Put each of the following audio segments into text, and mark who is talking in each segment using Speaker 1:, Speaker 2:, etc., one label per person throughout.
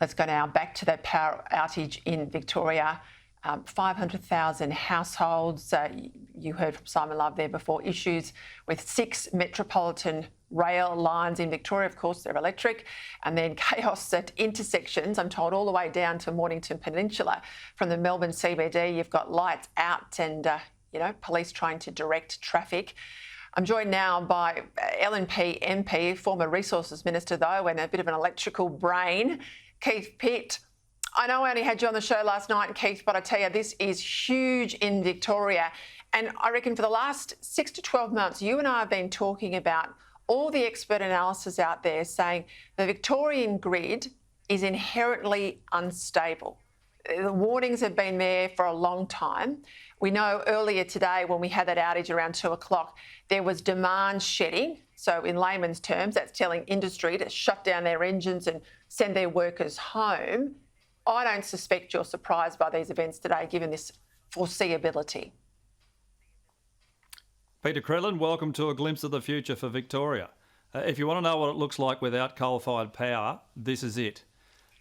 Speaker 1: Let's go now back to that power outage in Victoria. 500,000 households, you heard from Simon Love there before, issues with 6 metropolitan rail lines in Victoria. Of course, they're electric, and then chaos at intersections, I'm told, all the way down to Mornington Peninsula. From the Melbourne CBD, you've got lights out and, police trying to direct traffic. I'm joined now by LNP MP, former Resources Minister though, and a bit of an electrical brain, Keith Pitt. I know I only had you on the show last night, Keith, but I tell you, this is huge in Victoria. And I reckon for the last 6 to 12 months, you and I have been talking about all the expert analysis out there saying the Victorian grid is inherently unstable. The warnings have been there for a long time. We know earlier today when we had that outage around 2 o'clock, there was demand shedding. So in layman's terms, that's telling industry to shut down their engines and send their workers home. I don't suspect you're surprised by these events today, given this foreseeability.
Speaker 2: Peta Credlin, welcome to A Glimpse of the Future for Victoria. If you want to know what it looks like without coal-fired power, this is it.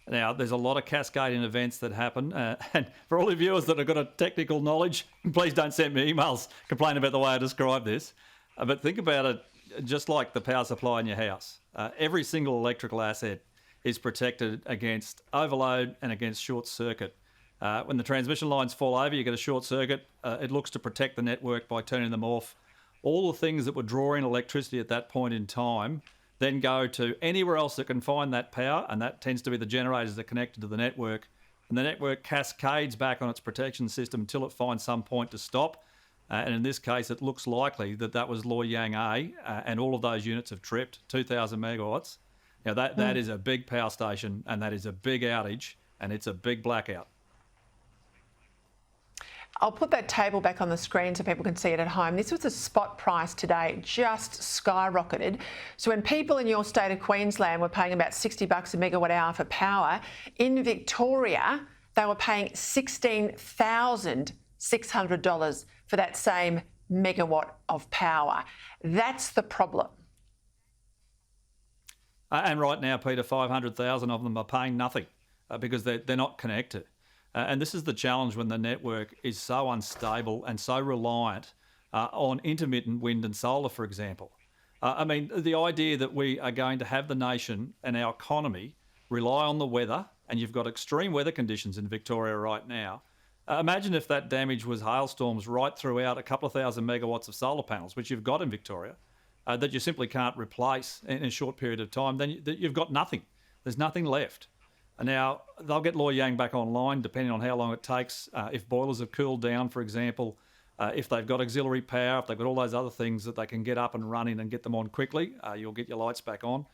Speaker 2: Now, there's a lot of cascading events that happen, and for all the viewers that have got a technical knowledge, please don't send me emails complaining about the way I describe this. But think about it just like the power supply in your house. Every single electrical asset is protected against overload and against short circuit. When the transmission lines fall over, you get a short circuit. It looks to protect the network by turning them off. All the things that were drawing electricity at that point in time then go to anywhere else that can find that power, and that tends to be the generators that are connected to the network. And the network cascades back on its protection system until it finds some point to stop. And in this case, it looks likely that that was Loy Yang A, and all of those units have tripped, 2,000 megawatts. Now, that is a big power station, and that is a big outage, and it's a big blackout.
Speaker 1: I'll put that table back on the screen so people can see it at home. This was a spot price today, it just skyrocketed. So when people in your state of Queensland were paying about $60 a megawatt hour for power, in Victoria, they were paying $16,600 for that same megawatt of power. That's the problem.
Speaker 2: And right now, Peter, 500,000 of them are paying nothing because they're not connected. And this is the challenge when the network is so unstable and so reliant on intermittent wind and solar, for example. I mean, the idea that we are going to have the nation and our economy rely on the weather, and you've got extreme weather conditions in Victoria right now. Imagine if that damage was hailstorms right throughout a couple of thousand megawatts of solar panels, which you've got in Victoria, that you simply can't replace in a short period of time. Then you've got nothing. There's nothing left. Now, they'll get Loy Yang back online depending on how long it takes. If boilers have cooled down, for example, if they've got auxiliary power, if they've got all those other things that they can get up and running and get them on quickly, you'll get your lights back on.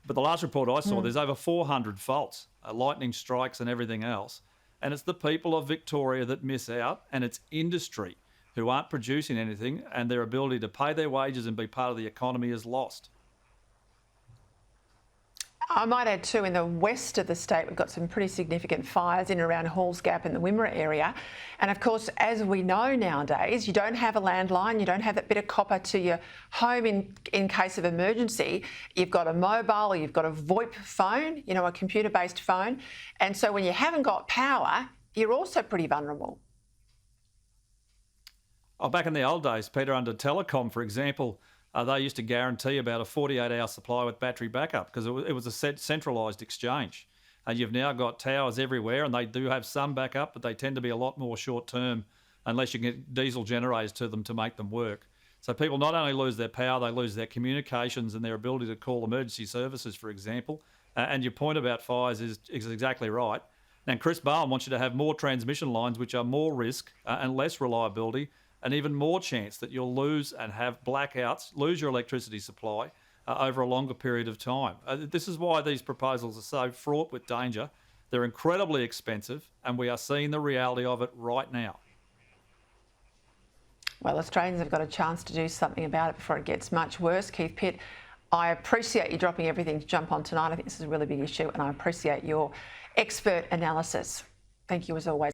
Speaker 2: But the last report I saw, there's over 400 faults, lightning strikes and everything else. And it's the people of Victoria that miss out, and it's industry who aren't producing anything, and their ability to pay their wages and be part of the economy is lost.
Speaker 1: I might add too, in the west of the state, we've got some pretty significant fires in and around Halls Gap in the Wimmera area. And of course, as we know nowadays, you don't have a landline, you don't have that bit of copper to your home in case of emergency. You've got a mobile, you've got a VoIP phone, a computer-based phone. And so when you haven't got power, you're also pretty vulnerable.
Speaker 2: Oh, back in the old days, Peter, under telecom, for example, they used to guarantee about a 48-hour supply with battery backup because it was a centralised exchange. You've now got towers everywhere, and they do have some backup, but they tend to be a lot more short-term unless you get diesel generators to them to make them work. So people not only lose their power, they lose their communications and their ability to call emergency services, for example. And your point about fires is exactly right. Now, Chris Bowen wants you to have more transmission lines, which are more risk and less reliability, and even more chance that you'll lose and have blackouts, lose your electricity supply over a longer period of time. This is why these proposals are so fraught with danger. They're incredibly expensive, and we are seeing the reality of it right now.
Speaker 1: Well, Australians have got a chance to do something about it before it gets much worse. Keith Pitt, I appreciate you dropping everything to jump on tonight. I think this is a really big issue, and I appreciate your expert analysis. Thank you as always.